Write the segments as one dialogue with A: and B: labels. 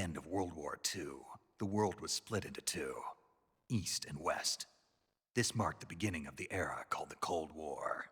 A: end of World War II, the world was split into two, East and West. This marked the beginning of the era called the Cold War.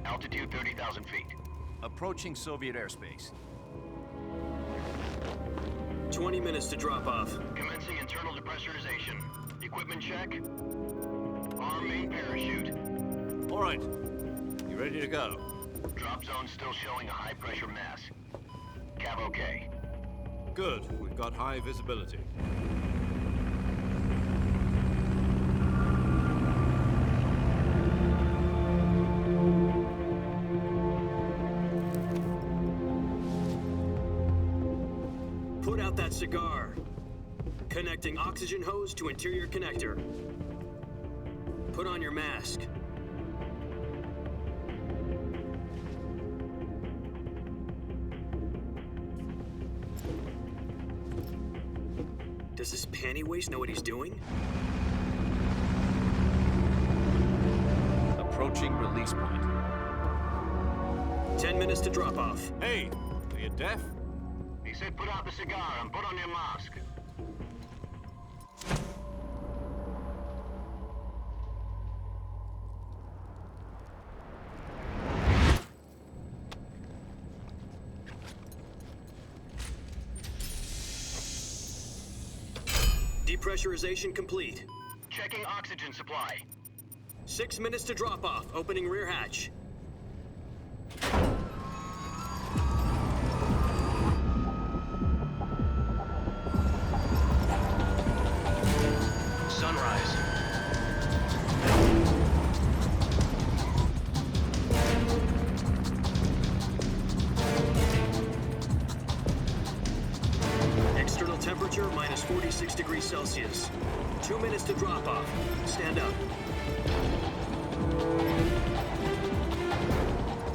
B: Altitude 30,000 feet.
C: Approaching Soviet airspace.
D: 20 minutes to drop off.
B: Commencing internal depressurization. Equipment check. Arm main parachute.
C: All right. You ready to go?
B: Drop zone still showing a high pressure mass. Cav okay.
C: Good. We've got high visibility.
D: Put out that cigar. Connecting oxygen hose to interior connector. Put on your mask. Does this panty waste know what he's doing?
C: Approaching release point.
D: 10 minutes to drop off.
C: Hey, are you deaf?
B: He said put out the cigar and put on your mask.
D: Depressurization complete.
B: Checking oxygen supply.
D: 6 minutes to drop off. Opening rear hatch.
B: Sunrise.
D: External temperature minus 46 degrees Celsius. 2 minutes to drop off. Stand up.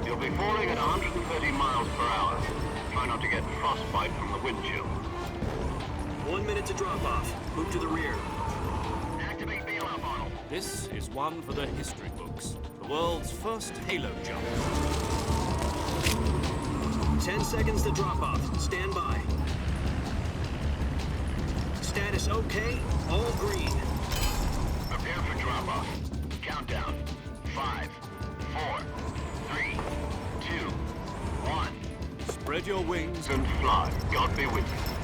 B: You'll be falling at 130 miles per hour. Try not to get frostbite from the wind chill.
D: 1 minute to drop off. Move to the rear.
B: Activate bailout model.
C: This is one for the history books. The world's first halo jump.
D: 10 seconds to drop off. Stand by. Status okay. All green.
B: Prepare for drop-off. Countdown. 5, 4, 3, 2, 1.
C: Spread your wings
B: And fly. God be with you.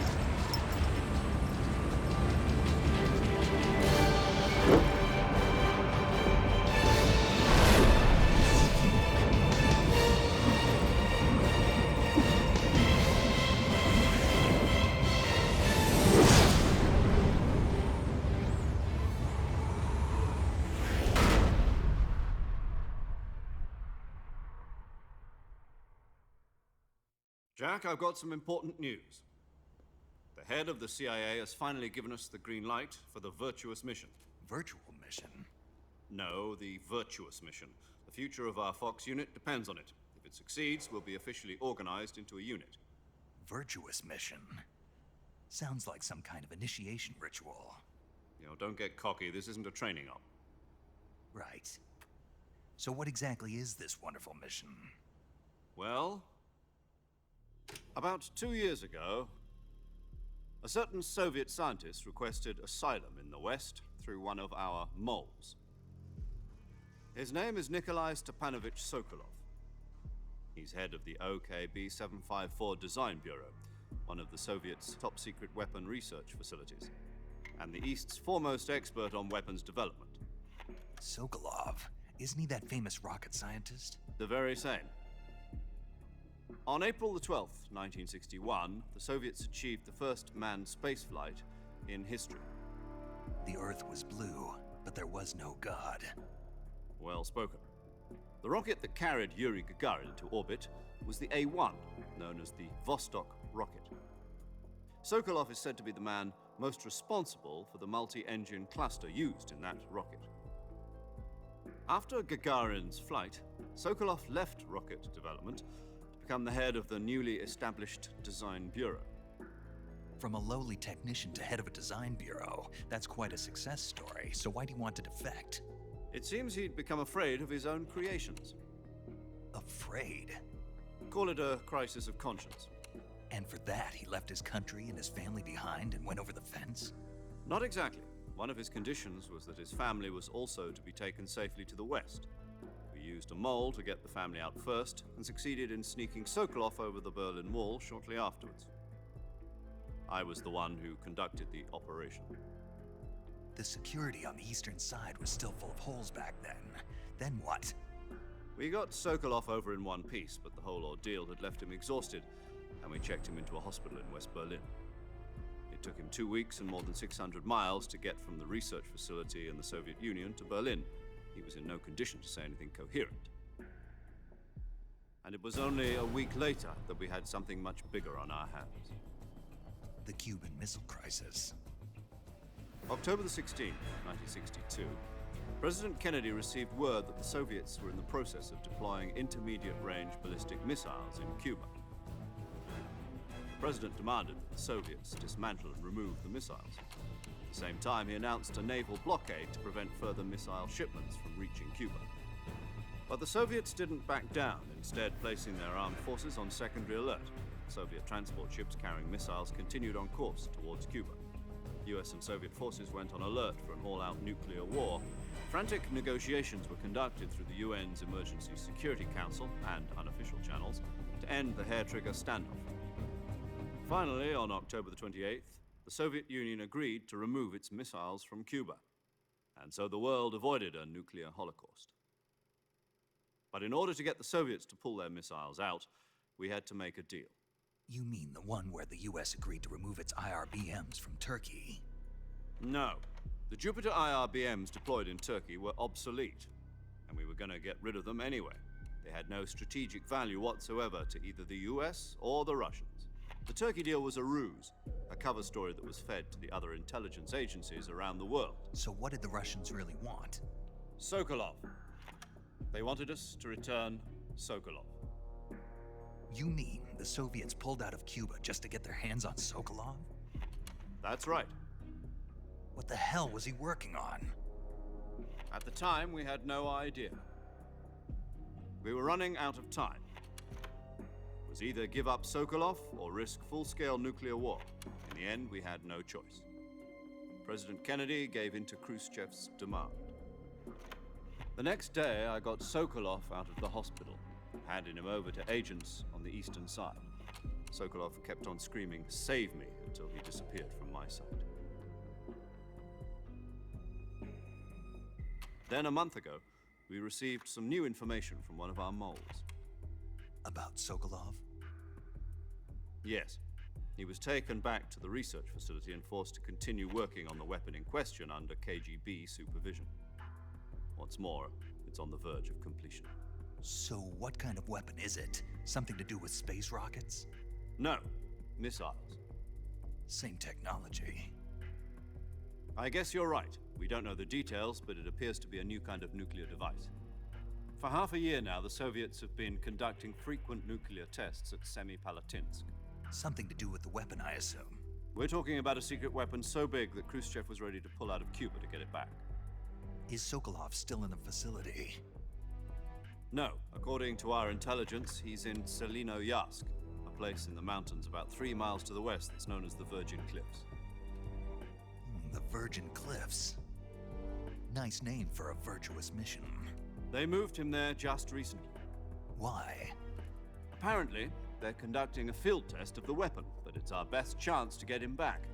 C: Jack, I've got some important news. The head of the CIA has finally given us the green light for the virtuous mission.
A: Virtual mission?
C: No, the virtuous mission. The future of our Fox unit depends on it. If it succeeds, we'll be officially organized into a unit.
A: Virtuous mission? Sounds like some kind of initiation ritual.
C: You know, don't get cocky. This isn't a training op.
A: Right. So what exactly is this wonderful mission?
C: Well, about 2 years ago, a certain Soviet scientist requested asylum in the West through one of our moles. His name is Nikolai Stepanovich Sokolov. He's head of the OKB-754 Design Bureau, one of the Soviets' top-secret weapon research facilities, and the East's foremost expert on weapons development.
A: Sokolov? Isn't he that famous rocket scientist?
C: The very same. On April the 12th, 1961, the Soviets achieved the first manned spaceflight in history.
A: The Earth was blue, but there was no God.
C: Well spoken. The rocket that carried Yuri Gagarin into orbit was the A1, known as the Vostok rocket. Sokolov is said to be the man most responsible for the multi-engine cluster used in that rocket. After Gagarin's flight, Sokolov left rocket development to become the head of the newly established Design Bureau.
A: From a lowly technician to head of a design bureau, that's quite a success story, so why do you want to defect?
C: It seems he'd become afraid of his own creations.
A: Afraid?
C: Call it a crisis of conscience.
A: And for that, he left his country and his family behind and went over the fence?
C: Not exactly. One of his conditions was that his family was also to be taken safely to the west. We used a mole to get the family out first and succeeded in sneaking Sokolov over the Berlin Wall shortly afterwards. I was the one who conducted the operation.
A: The security on the eastern side was still full of holes back then. Then what?
C: We got Sokolov over in one piece, but the whole ordeal had left him exhausted, and we checked him into a hospital in West Berlin. It took him 2 weeks and more than 600 miles to get from the research facility in the Soviet Union to Berlin. He was in no condition to say anything coherent. And it was only a week later that we had something much bigger on our hands.
A: The Cuban Missile Crisis.
C: October the 16th, 1962, President Kennedy received word that the Soviets were in the process of deploying intermediate-range ballistic missiles in Cuba. The President demanded that the Soviets dismantle and remove the missiles. At the same time, he announced a naval blockade to prevent further missile shipments from reaching Cuba. But the Soviets didn't back down, instead placing their armed forces on secondary alert. Soviet transport ships carrying missiles continued on course towards Cuba. US and Soviet forces went on alert for an all-out nuclear war. Frantic negotiations were conducted through the UN's Emergency Security Council and unofficial channels to end the hair-trigger standoff. Finally, on October the 28th, the Soviet Union agreed to remove its missiles from Cuba, and so the world avoided a nuclear holocaust. But in order to get the Soviets to pull their missiles out, we had to make a deal.
A: You mean the one where the US agreed to remove its IRBMs from Turkey?
C: No. The Jupiter IRBMs deployed in Turkey were obsolete, and we were going to get rid of them anyway. They had no strategic value whatsoever to either the US or the Russians. The Turkey deal was a ruse, a cover story that was fed to the other intelligence agencies around the world.
A: So what did the Russians really want?
C: Sokolov. They wanted us to return Sokolov.
A: You mean the Soviets pulled out of Cuba just to get their hands on Sokolov?
C: That's right.
A: What the hell was he working on?
C: At the time, we had no idea. We were running out of time. It was either give up Sokolov or risk full-scale nuclear war. In the end, we had no choice. President Kennedy gave in to Khrushchev's demand. The next day, I got Sokolov out of the hospital, handing him over to agents on the eastern side. Sokolov kept on screaming, "Save me," until he disappeared from my sight. Then a month ago, we received some new information from one of our moles.
A: About Sokolov?
C: Yes. He was taken back to the research facility and forced to continue working on the weapon in question under KGB supervision. What's more, it's on the verge of completion.
A: So what kind of weapon is it? Something to do with space rockets?
C: No, missiles.
A: Same technology.
C: I guess you're right. We don't know the details, but it appears to be a new kind of nuclear device. For half a year now, the Soviets have been conducting frequent nuclear tests at Semipalatinsk.
A: Something to do with the weapon, I assume.
C: We're talking about a secret weapon so big that Khrushchev was ready to pull out of Cuba to get it back.
A: Is Sokolov still in the facility?
C: No. According to our intelligence, he's in Selino-Yarsk, a place in the mountains about 3 miles to the west that's known as the Virgin Cliffs.
A: The Virgin Cliffs. Nice name for a virtuous mission.
C: They moved him there just recently.
A: Why?
C: Apparently, they're conducting a field test of the weapon, but it's our best chance to get him back.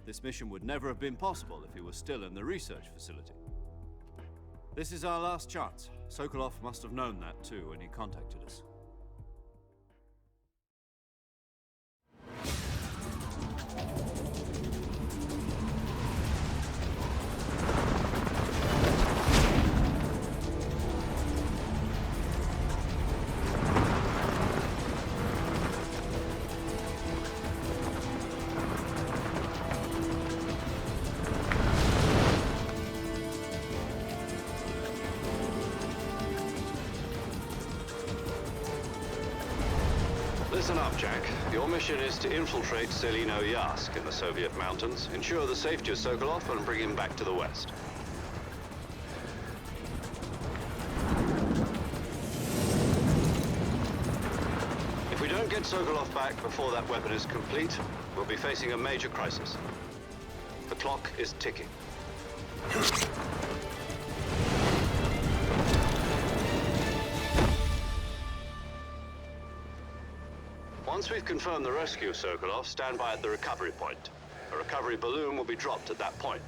C: This mission would never have been possible if he was still in the research facility. This is our last chance. Sokolov must have known that too when he contacted us.
B: Listen up, Jack. Your mission is to infiltrate Selino Yask in the Soviet mountains, ensure the safety of Sokolov, and bring him back to the West. If we don't get Sokolov back before that weapon is complete, we'll be facing a major crisis. The clock is ticking. Once we've confirmed the rescue of Sokolov, stand by at the recovery point. A recovery balloon will be dropped at that point.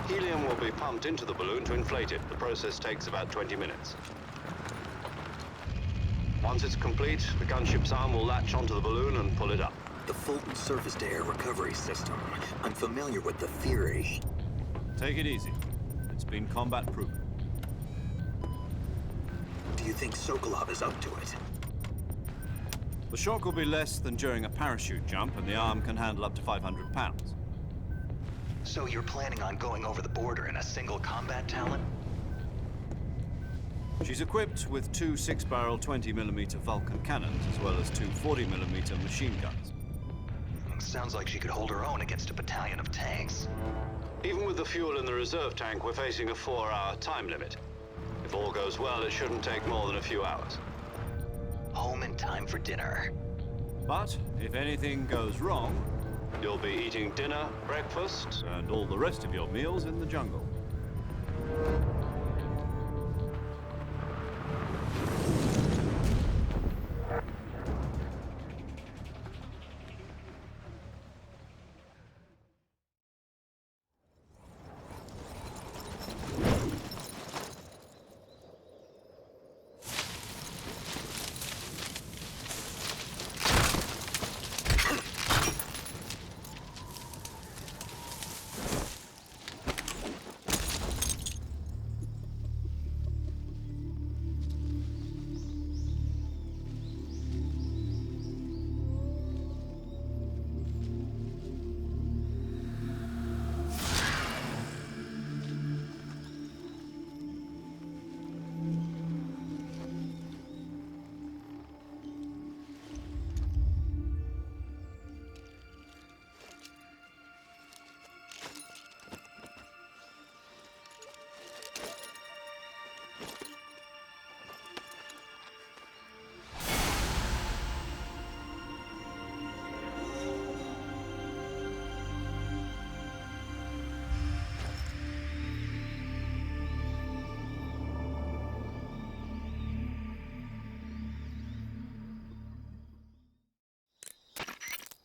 B: Helium will be pumped into the balloon to inflate it. The process takes about 20 minutes. Once it's complete, the gunship's arm will latch onto the balloon and pull it up.
E: The Fulton surface-to-air recovery system. I'm familiar with the theory.
C: Take it easy. It's been combat-proven.
E: Do you think Sokolov is up to it?
C: The shock will be less than during a parachute jump, and the arm can handle up to 500 pounds.
A: So you're planning on going over the border in a single combat talent?
C: She's equipped with two 6-barrel 20mm Vulcan cannons, as well as two 40mm machine guns.
A: Sounds like she could hold her own against a battalion of tanks.
B: Even with the fuel in the reserve tank, we're facing a 4-hour time limit. If all goes well, it shouldn't take more than a few hours.
A: Home in time for dinner.
C: But if anything goes wrong,
B: You'll be eating dinner, breakfast,
C: and all the rest of your meals in the jungle.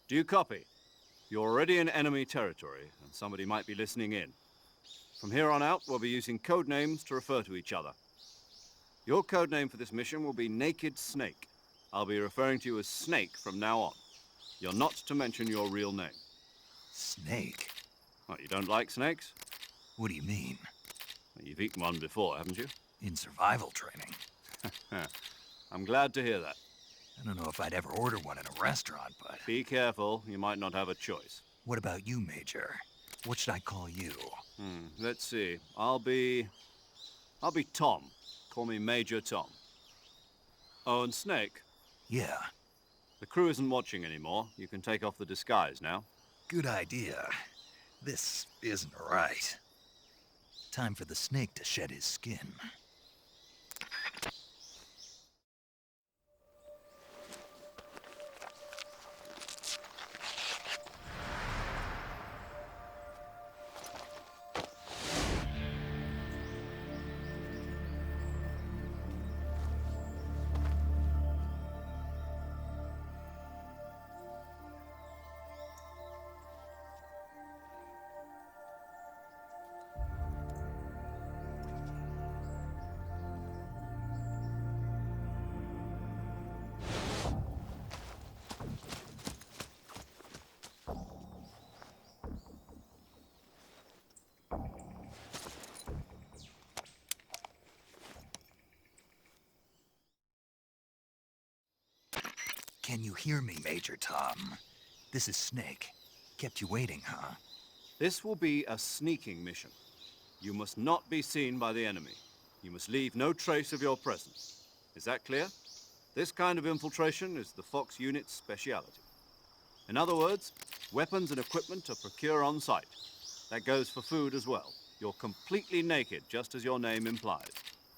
C: Do you copy? You're already in enemy territory, and somebody might be listening in. From here on out, we'll be using code names to refer to each other. Your code name for this mission will be Naked Snake. I'll be referring to you as Snake from now on. You're not to mention your real name.
A: Snake?
C: What, you don't like snakes?
A: What do you mean?
C: Well, you've eaten one before, haven't you?
A: In survival training.
C: I'm glad to hear that.
A: I don't know if I'd ever order one in a restaurant, but...
C: Be careful, you might not have a choice.
A: What about you, Major? What should I call you?
C: Let's see. I'll be Tom. Call me Major Tom. Oh, and Snake.
A: Yeah,
C: The crew isn't watching anymore. You can take off the disguise now.
A: good idea. This isn't right. Time for the snake to shed his skin. Can you hear me, Major Tom? This is Snake. Kept you waiting, huh?
C: This will be a sneaking mission. You must not be seen by the enemy. You must leave no trace of your presence. Is that clear? This kind of infiltration is the Fox unit's speciality. In other words, weapons and equipment are procured on site. That goes for food as well. You're completely naked, just as your name implies.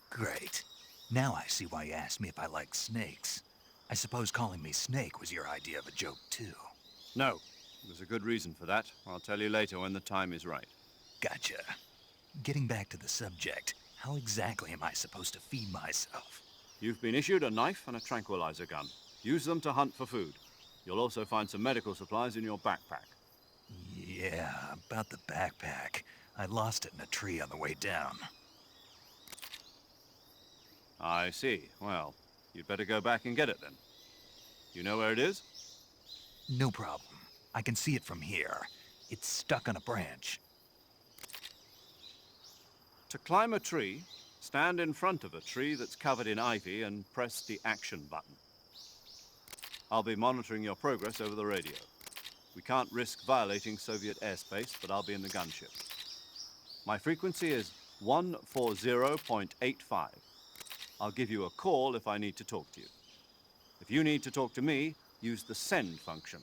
A: Great. Now I see why you asked me if I like snakes. I suppose calling me Snake was your idea of a joke, too.
C: No, there's a good reason for that. I'll tell you later when the time is right.
A: Gotcha. Getting back to the subject, how exactly am I supposed to feed myself?
C: You've been issued a knife and a tranquilizer gun. Use them to hunt for food. You'll also find some medical supplies in your backpack.
A: Yeah, about the backpack. I lost it in a tree on the way down.
C: I see. Well, you'd better go back and get it then. You know where it is?
A: No problem. I can see it from here. It's stuck on a branch.
C: To climb a tree, stand in front of a tree that's covered in ivy and press the action button. I'll be monitoring your progress over the radio. We can't risk violating Soviet airspace, but I'll be in the gunship. My frequency is 140.85. I'll give you a call if I need to talk to you. If you need to talk to me, use the send function.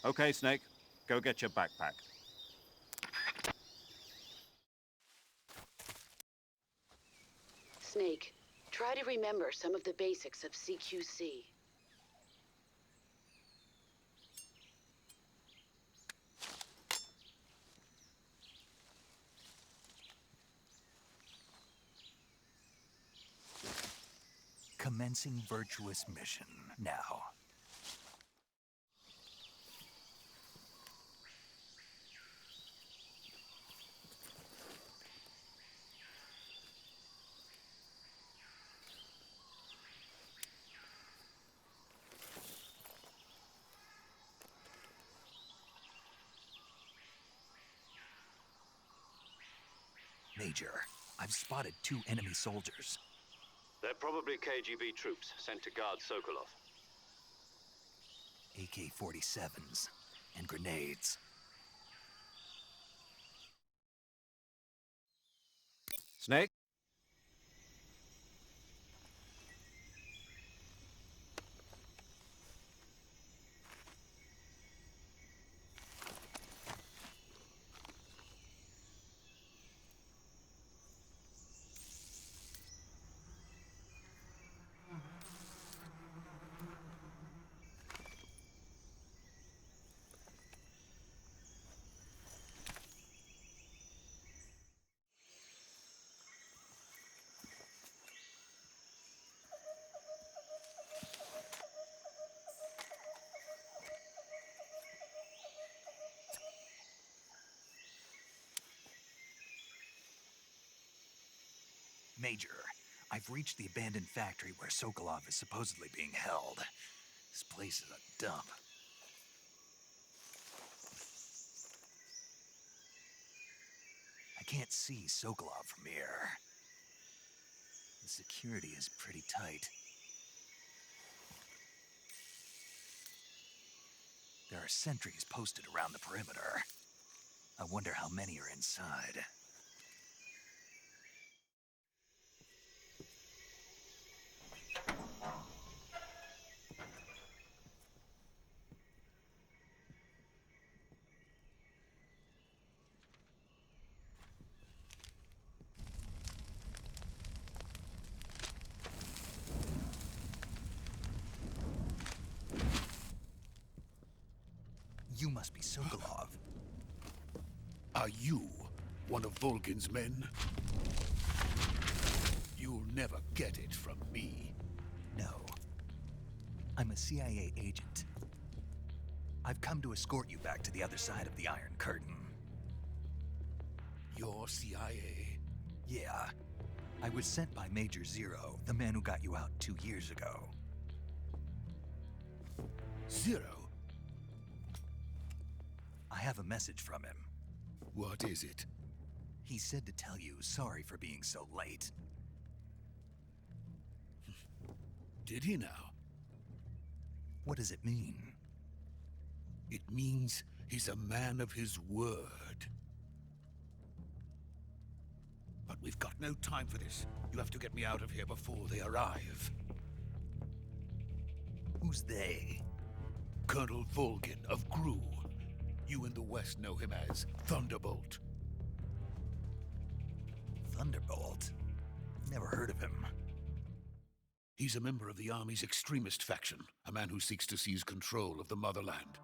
C: Okay, Snake, go get your backpack.
F: Snake, try to remember some of the basics of CQC.
A: Commencing virtuous mission now. Major, I've spotted 2 enemy soldiers.
B: They're probably KGB troops sent to guard Sokolov.
A: AK-47s and grenades.
C: Snake?
A: Major, I've reached the abandoned factory where Sokolov is supposedly being held. This place is a dump. I can't see Sokolov from here. The security is pretty tight. There are sentries posted around the perimeter. I wonder how many are inside. You must be Sokolov.
G: Are you one of Volgin's men? You'll never get it from me.
A: No. I'm a CIA agent. I've come to escort you back to the other side of the Iron Curtain.
G: You're CIA?
A: Yeah. I was sent by Major Zero, the man who got you out 2 years ago.
G: Zero?
A: I have a message from him.
G: What is it?
A: He said to tell you sorry for being so late.
G: Did he now?
A: What does it mean?
G: It means he's a man of his word. But we've got no time for this. You have to get me out of here before they arrive.
A: Who's they?
G: Colonel Volgin of Gru. You in the West know him as Thunderbolt.
A: Thunderbolt? Never heard of him.
G: He's a member of the Army's extremist faction, a man who seeks to seize control of the motherland.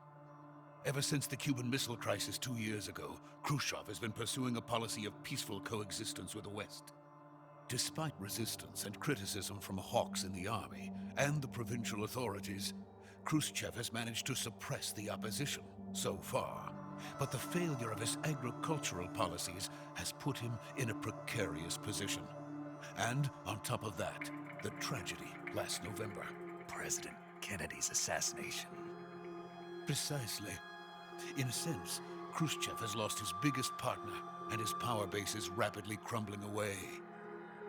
G: Ever since the Cuban Missile Crisis 2 years ago, Khrushchev has been pursuing a policy of peaceful coexistence with the West. Despite resistance and criticism from hawks in the army and the provincial authorities, Khrushchev has managed to suppress the opposition so far. But the failure of his agricultural policies has put him in a precarious position. And on top of that, the tragedy last November.
A: President Kennedy's assassination.
G: Precisely. In a sense, Khrushchev has lost his biggest partner, and his power base is rapidly crumbling away.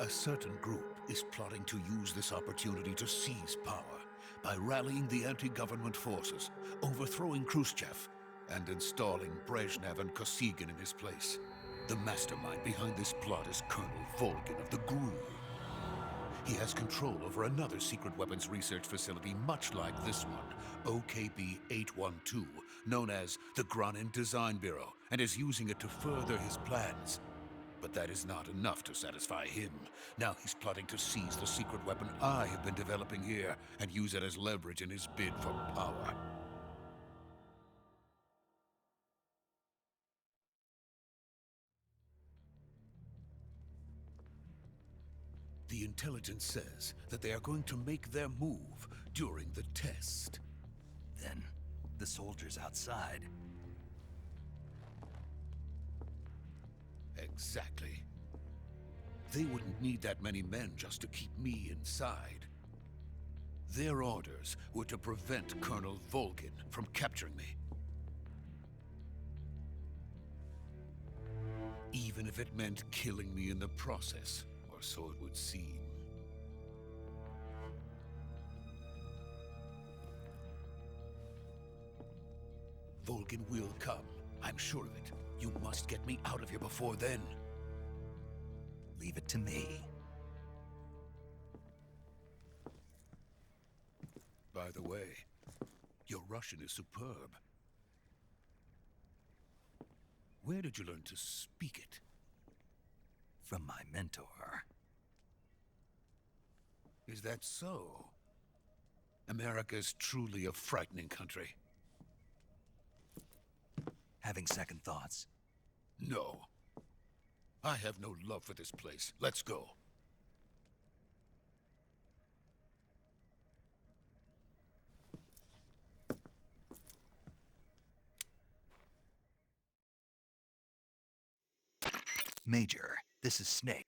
G: A certain group is plotting to use this opportunity to seize power by rallying the anti-government forces, overthrowing Khrushchev, and installing Brezhnev and Kosygin in his place. The mastermind behind this plot is Colonel Volgin of the Gru. He has control over another secret weapons research facility much like this one, OKB-812, known as the Granin Design Bureau, and is using it to further his plans. But that is not enough to satisfy him. Now he's plotting to seize the secret weapon I have been developing here and use it as leverage in his bid for power. The intelligence says that they are going to make their move during the test.
A: Then, the soldiers outside.
G: Exactly. They wouldn't need that many men just to keep me inside. Their orders were to prevent Colonel Volgin from capturing me. Even if it meant killing me in the process, or so it would seem. Volgin will come, I'm sure of it. You must get me out of here before then.
A: Leave it to me.
G: By the way, your Russian is superb. Where did you learn to speak it?
A: From my mentor.
G: Is that so? America is truly a frightening country.
A: Having second thoughts.
G: No. I have no love for this place. Let's go.
A: Major, this is Snake.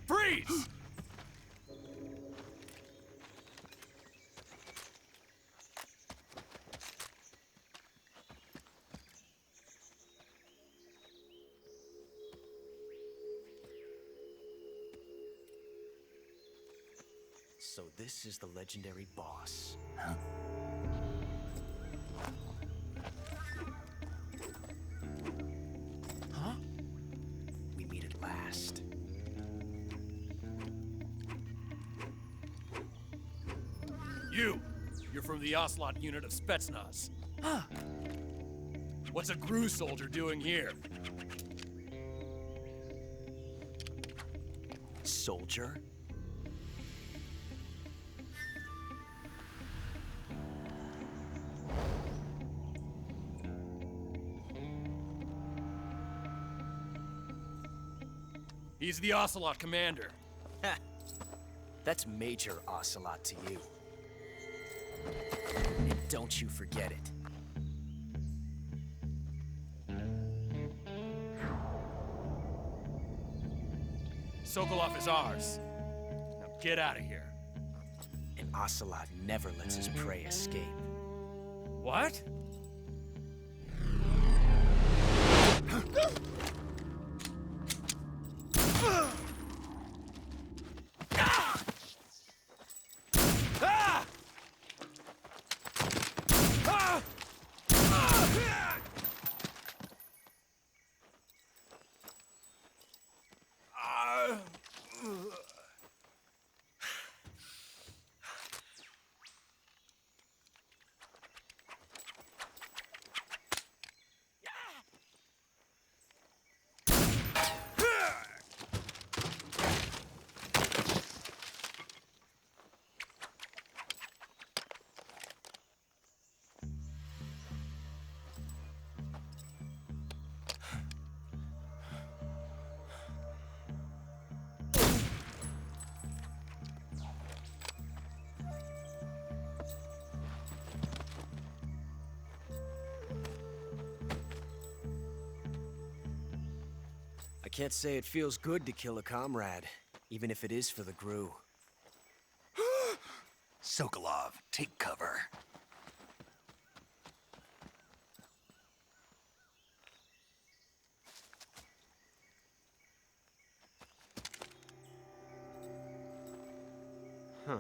H: Freeze!
D: So this is the legendary boss.
A: Huh?
D: Huh? We meet at last.
H: You're from the Ocelot unit of Spetsnaz. Huh. What's a Gru soldier doing here?
I: soldier?
H: He's the Ocelot commander.
I: Ha! That's Major Ocelot to you. And don't you forget it.
H: Sokolov is ours. Now get out of here.
I: And Ocelot never lets his prey escape.
H: What?
I: I can't say it feels good to kill a comrade, even if it is for the Gru.
A: Sokolov, take cover.
I: Huh.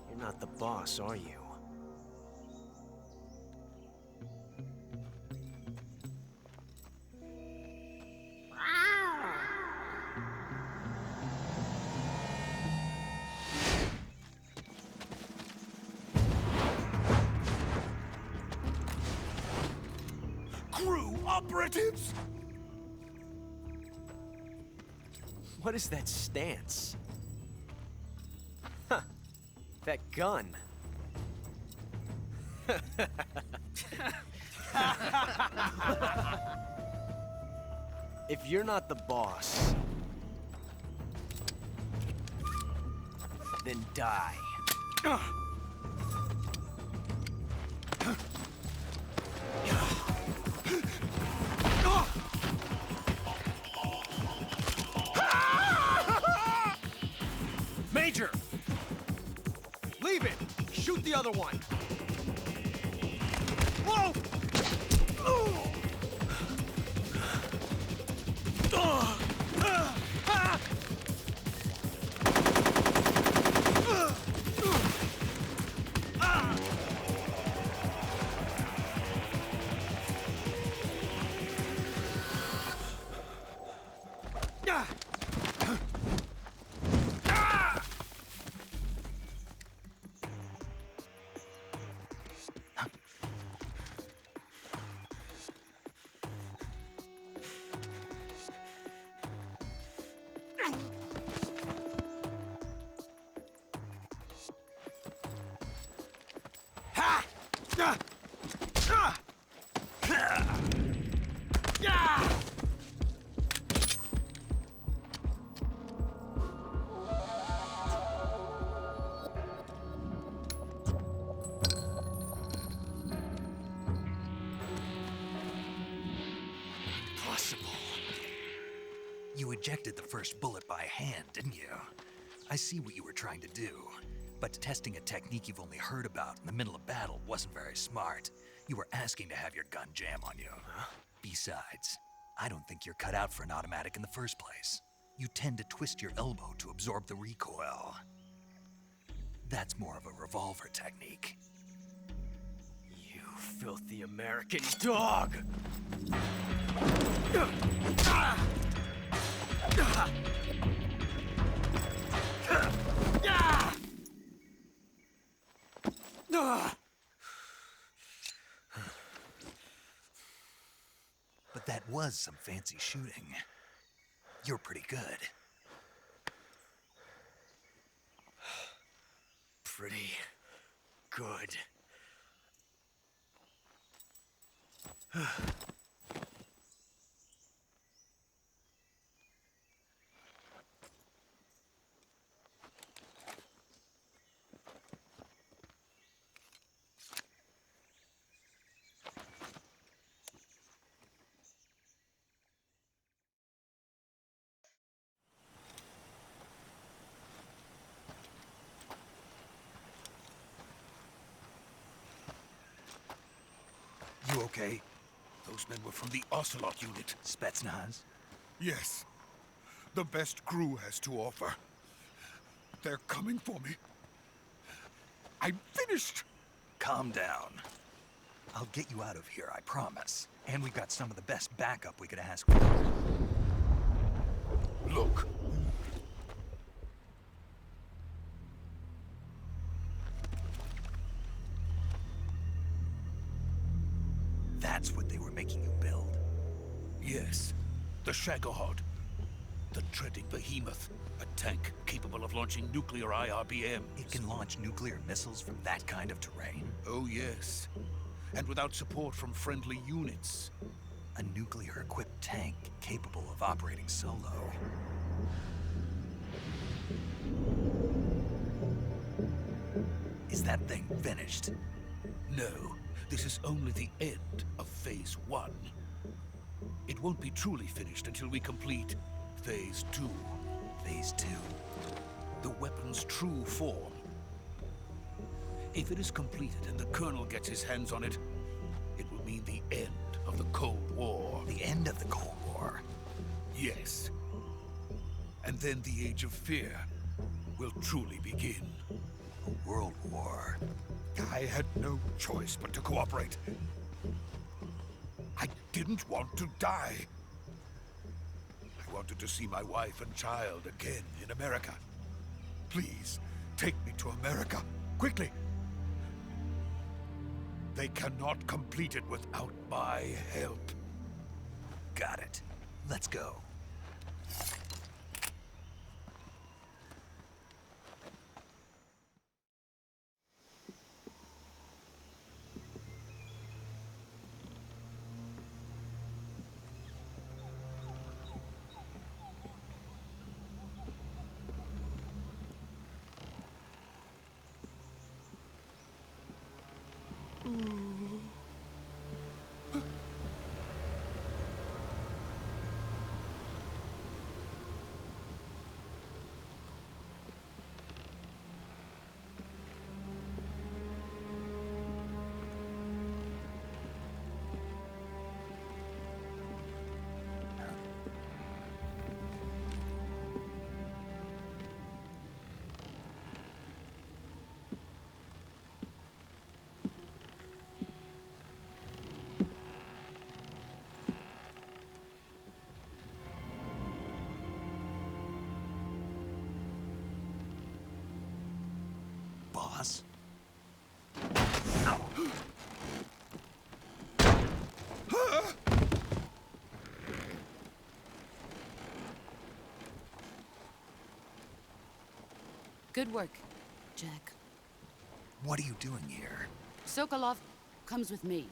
I: You're not the boss, are you?
A: Crew operatives!
I: What is that stance? Huh. That gun. If you're not the boss, then die.
H: Major!
I: Leave it! Shoot the other one!
H: Whoa!
A: Impossible. You ejected the first bullet by hand, didn't you? I see what you were trying to do. But testing a technique you've only heard about in the middle of battle wasn't very smart. You were asking to have your gun jam on you. Besides, I don't think you're cut out for an automatic in the first place. You tend to twist your elbow to absorb the recoil. That's more of a revolver technique.
I: You filthy American dog!
A: But that was some fancy shooting. You're pretty good.
I: Pretty good.
A: You okay?
G: Those men were from the Ocelot unit.
A: Spetsnaz?
G: Yes. The best crew has to offer. They're coming for me. I'm finished!
A: Calm down. I'll get you out of here, I promise. And we've got some of the best backup we could ask for.
G: Look.
A: That's what they were making you build?
G: Yes. The Shagohod. The treading behemoth. A tank capable of launching nuclear IRBMs.
A: It can launch nuclear missiles from that kind of terrain?
G: Oh, yes. And without support from friendly units.
A: A nuclear-equipped tank capable of operating solo. Is that thing finished?
G: No. This is only the end of Phase 1. It won't be truly finished until we complete Phase 2.
A: Phase 2?
G: The weapon's true form. If it is completed and the Colonel gets his hands on it, it will mean the end of the Cold War.
A: The end of the Cold War?
G: Yes. And then the Age of Fear will truly begin.
A: A world war.
G: I had no choice but to cooperate. I didn't want to die. I wanted to see my wife and child again in America. Please, take me to America, quickly. They cannot complete it without my help.
A: Got it. Let's go. Boss?
J: Good work, Jack.
A: What are you doing here?
J: Sokolov comes with me.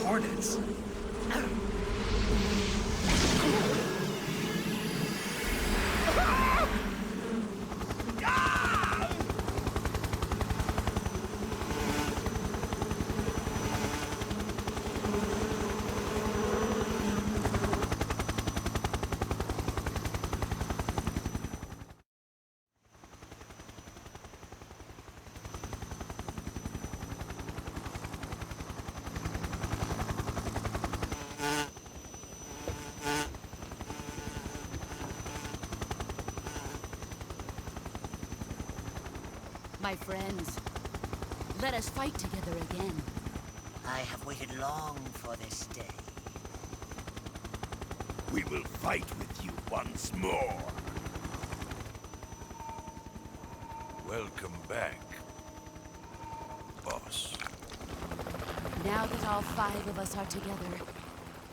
A: Hornets?
J: My friends, let us fight together again.
K: I have waited long for this day.
L: We will fight with you once more. Welcome back, boss.
J: Now that all 5 of us are together,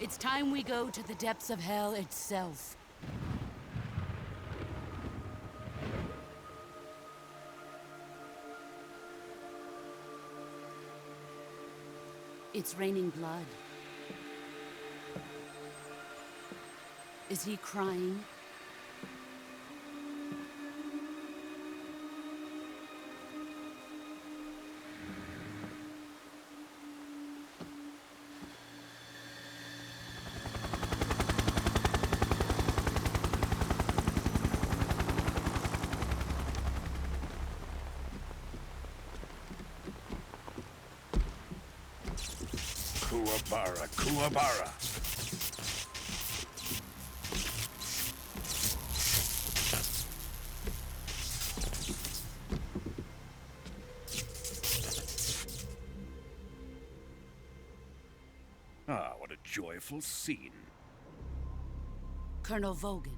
J: it's time we go to the depths of hell itself. It's raining blood. Is he crying?
L: Kuwabara, Kuwabara. Ah, what a joyful scene.
J: Colonel Vogan.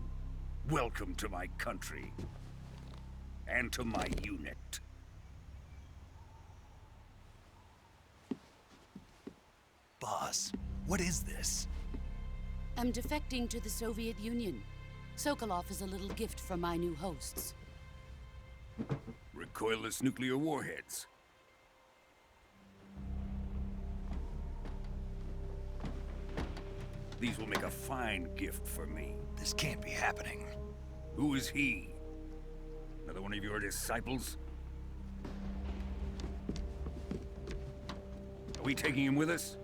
L: Welcome to my country. And to my unit.
A: Boss, what is this?
J: I'm defecting to the Soviet Union. Sokolov is a little gift from my new hosts.
L: Recoilless nuclear warheads. These will make a fine gift for me.
A: This can't be happening.
L: Who is he? Another one of your disciples? Are we taking him with us?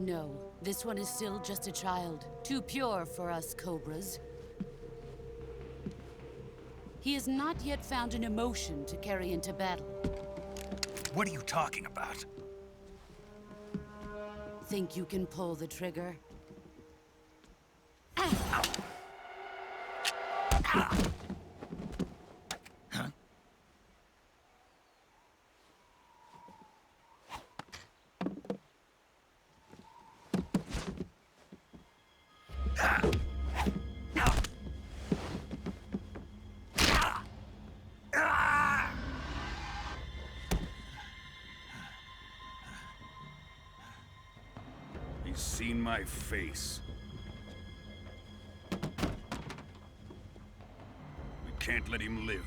J: No, this one is still just a child. Too pure for us Cobras. He has not yet found an emotion to carry into battle.
A: What are you talking about?
J: Think you can pull the trigger?
L: He's seen my face. We can't let him live.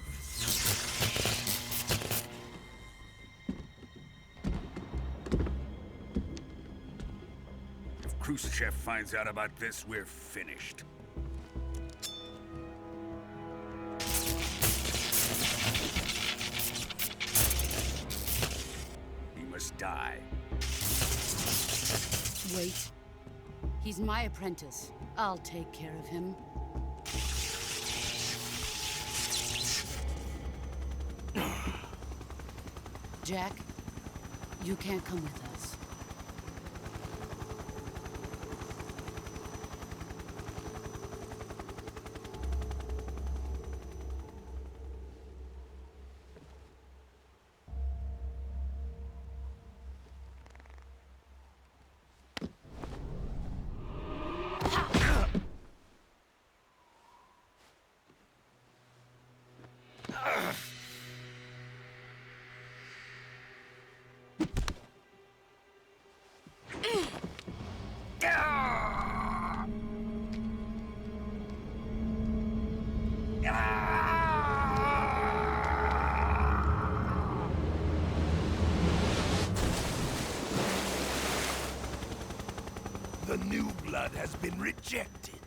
L: If Khrushchev finds out about this, we're finished. He must die.
J: Wait. He's my apprentice. I'll take care of him. Jack, you can't come with us.
L: The new blood has been rejected.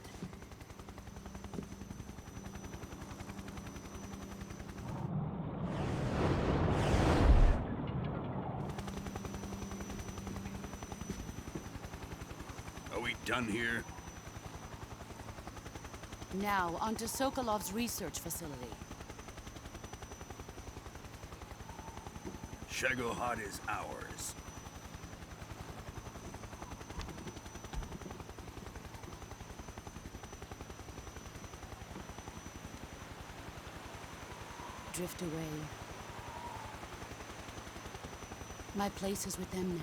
L: Are we done here?
J: Now, onto Sokolov's research facility.
L: Shagohod is ours.
J: Drift away. My place is with them now.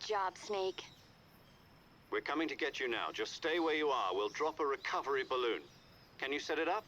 M: job, Snake.
B: We're coming to get you now. Just stay where you are. We'll drop a recovery balloon. Can you set it up?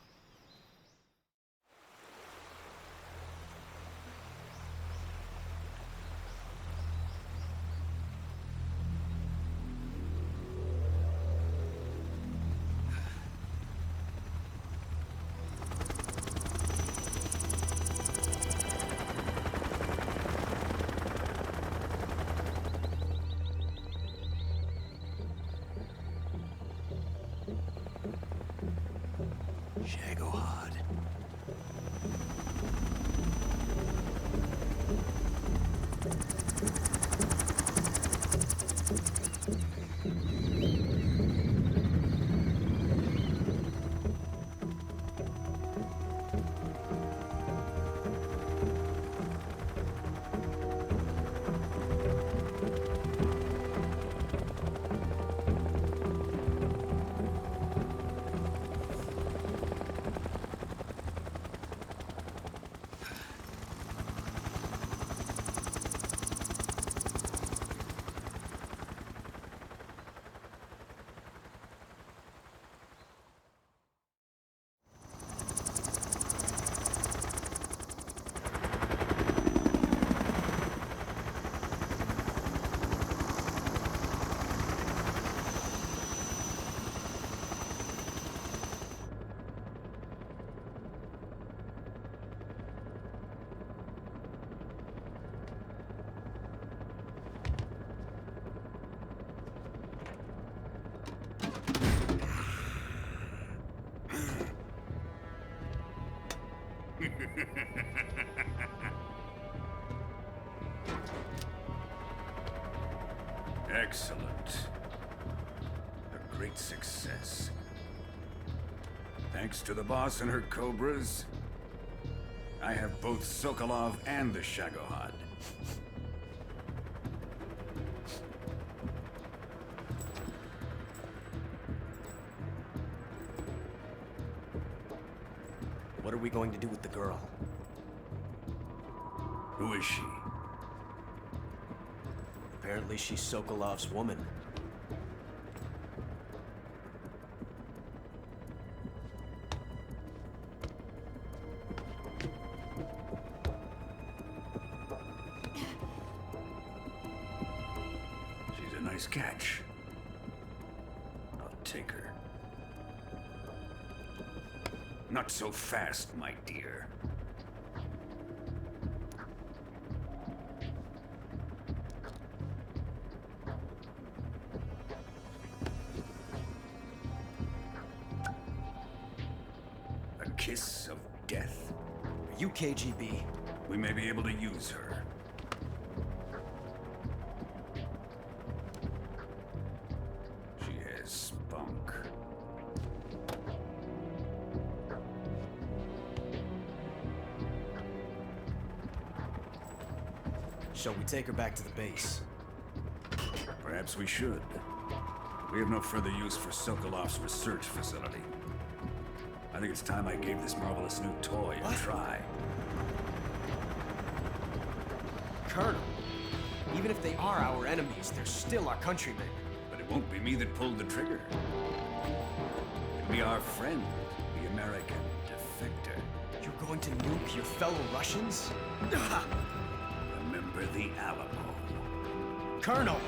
A: Shagohod.
L: Excellent. A great success. Thanks to the boss and her cobras, I have both Sokolov and the Shagohod.
I: What are we going to do with the girl?
L: Who is she?
I: Apparently she's Sokolov's woman.
L: She's a nice catch. I'll take her. Not so fast, my dear. A kiss of death.
I: Are you KGB?
L: We may be able to use her. She has spunk.
I: Shall we take her back to the base?
L: Perhaps we should. We have no further use for Sokolov's research facility. I think it's time I gave this marvelous new toy a try.
I: Colonel, even if they are our enemies, they're still our countrymen.
L: But it won't be me that pulled the trigger. It'll be our friend, the American defector.
I: You're going to nuke your fellow Russians?
L: Remember the Alamo.
I: Colonel!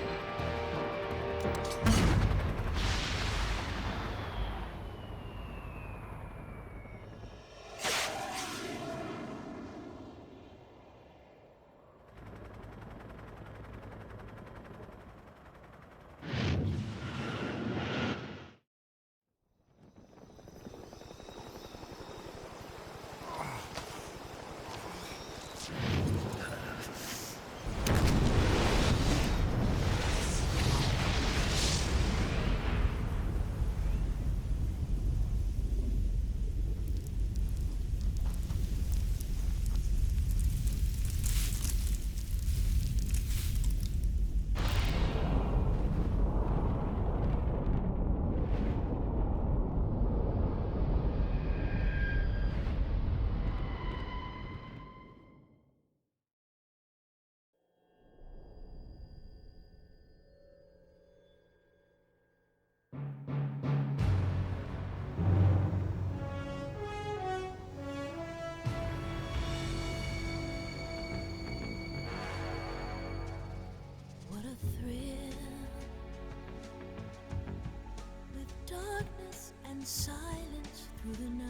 M: and silence through the night.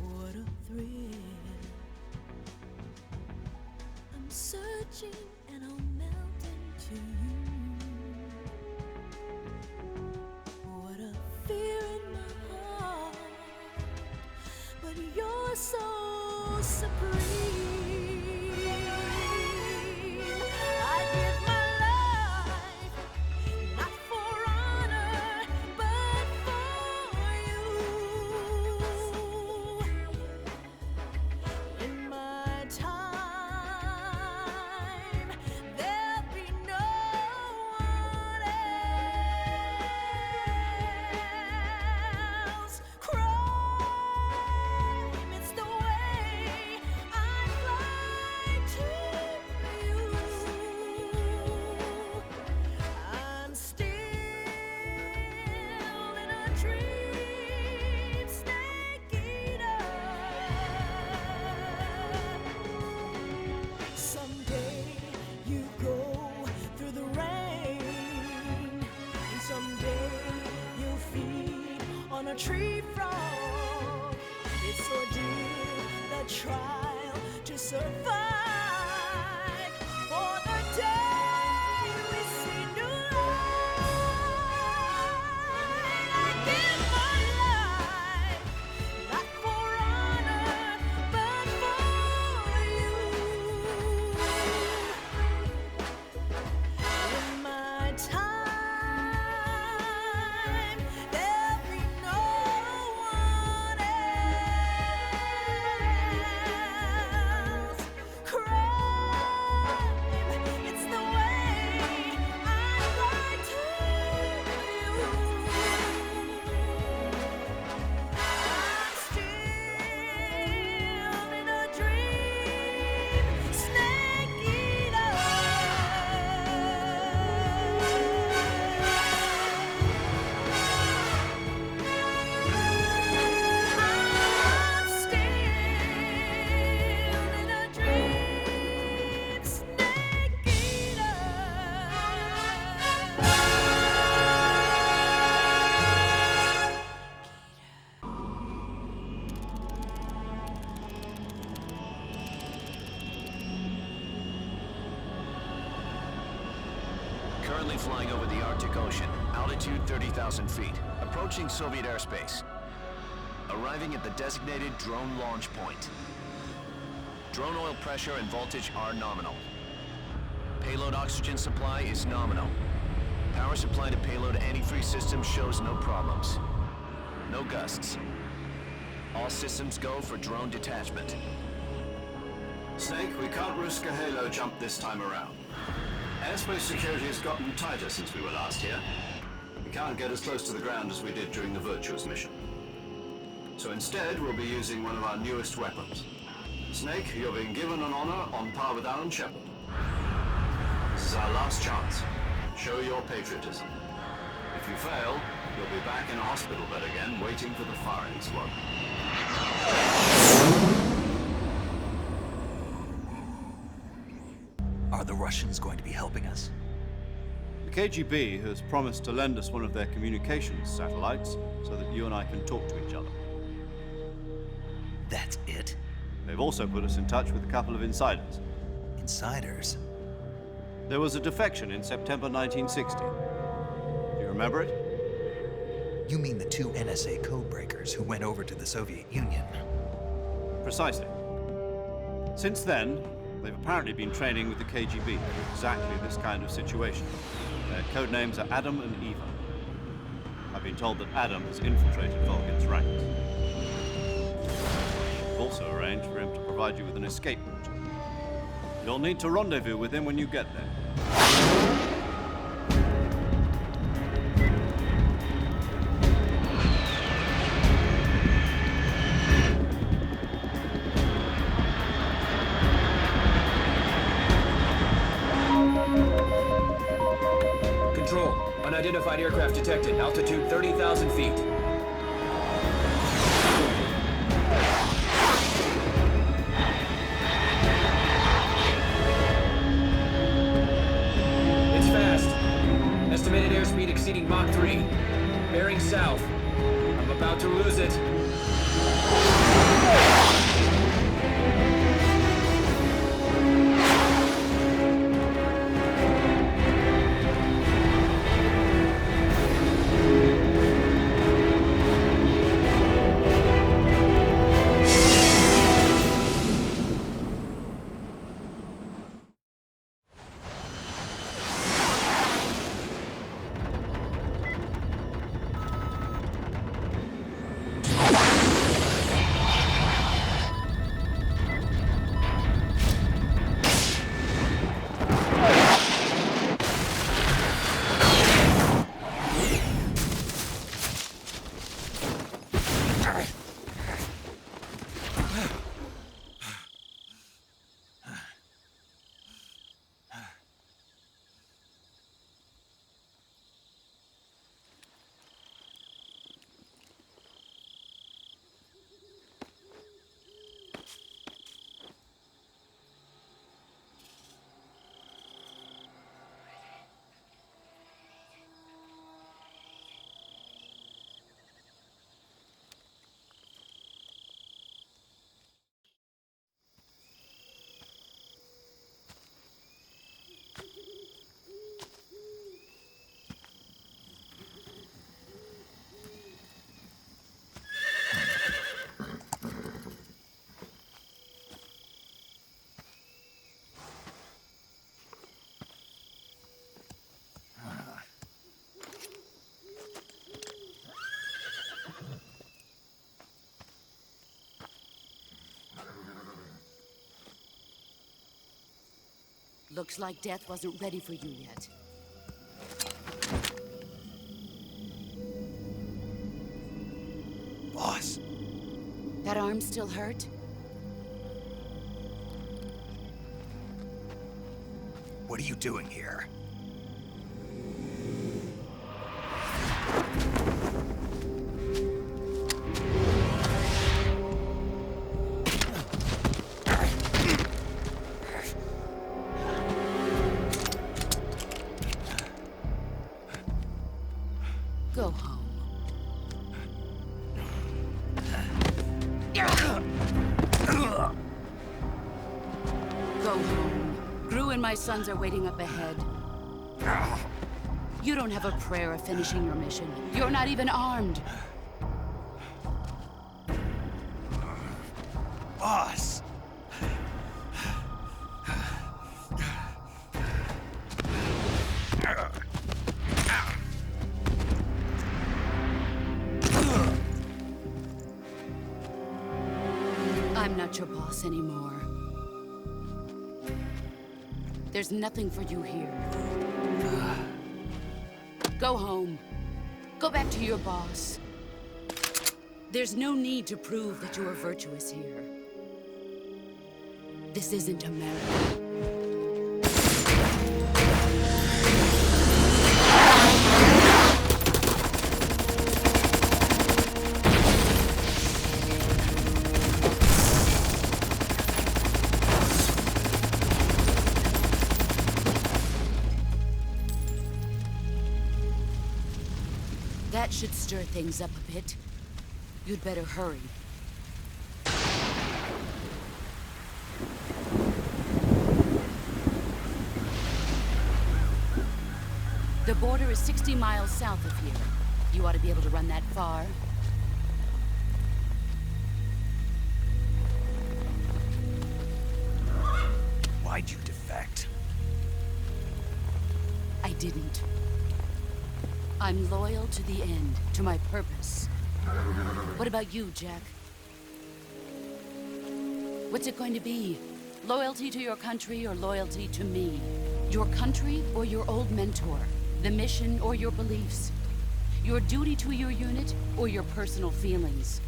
M: What a thrill. I'm searching and I'll melt into you. What a fear in my heart, but you're so supreme. I give my life, not for honor, but for you. In my time, there'll be no one else. Crime, it's the way I fly to you. I'm still in a dream, snake eater. Someday you go through the rain, and someday you'll feed on a tree frog. It's ordeal, the trial to survive. For the day we see new light, I give my life, not for honor, but for you. In my time, there'll be no one else. Crime, it's the way I fly to you. I'm still in a dream, snake eater. I'm still in a dream, snake eater.
N: Currently flying over the Arctic Ocean, altitude 30,000 feet, approaching Soviet airspace. Arriving at the designated drone launch point. Drone oil pressure and voltage are nominal. Payload oxygen supply is nominal. Power supply to payload antifreeze system shows no problems. No gusts. All systems go for drone detachment.
C: Snake, we can't risk a halo jump this time around. Airspace security has gotten tighter since we were last here. We can't get as close to the ground as we did during the Virtuous mission. So instead, we'll be using one of our newest weapons. Snake, you're being given an honor on par with Alan Shepard. This is our last chance. Show your patriotism. If you fail, you'll be back in a hospital bed again, waiting for the firing squad.
A: Are the Russians going to be helping us?
C: The KGB has promised to lend us one of their communications satellites so that you and I can talk to each other.
A: That's it?
C: They've also put us in touch with a couple of insiders.
A: Insiders?
C: There was a defection in September 1960. Do you remember it?
A: You mean the two NSA codebreakers who went over to the Soviet Union?
C: Precisely. Since then, they've apparently been training with the KGB for exactly this kind of situation. Their code names are Adam and Eva. I've been told that Adam has infiltrated Vulcan's ranks. We've also arranged for him to provide you with an escape route. You'll need to rendezvous with him when you get there.
O: Control, unidentified aircraft detected, altitude 30,000 feet. Estimated airspeed exceeding Mach 3. Bearing south. I'm about to lose it.
J: Looks like death wasn't ready for you yet.
A: Boss.
J: That arm still hurt?
A: What are you doing here?
J: Go home. Go home. Gru and my sons are waiting up ahead. You don't have a prayer of finishing your mission. You're not even armed.
A: Boss!
J: I'm not your boss anymore. There's nothing for you here. Go home. Go back to your boss. There's no need to prove that you are virtuous here. This isn't America. That should stir things up a bit. You'd better hurry. The border is 60 miles south of here. You ought to be able to run that far.
A: Why'd you defect?
J: I didn't. I'm loyal to the end, to my purpose. What about you, Jack? What's it going to be? Loyalty to your country or loyalty to me? Your country or your old mentor? The mission or your beliefs? Your duty to your unit or your personal feelings?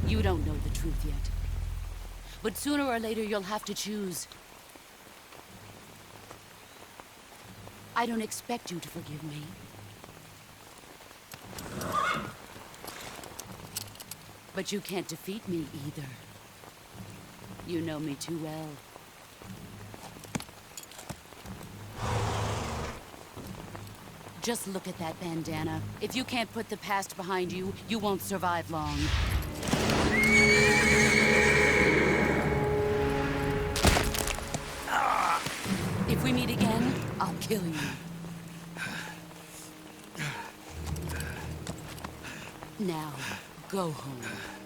J: You don't know the truth yet. But sooner or later, you'll have to choose. I don't expect you to forgive me. But you can't defeat me either. You know me too well. Just look at that bandana. If you can't put the past behind you, you won't survive long. If we meet again, I'll kill you. Now, go home.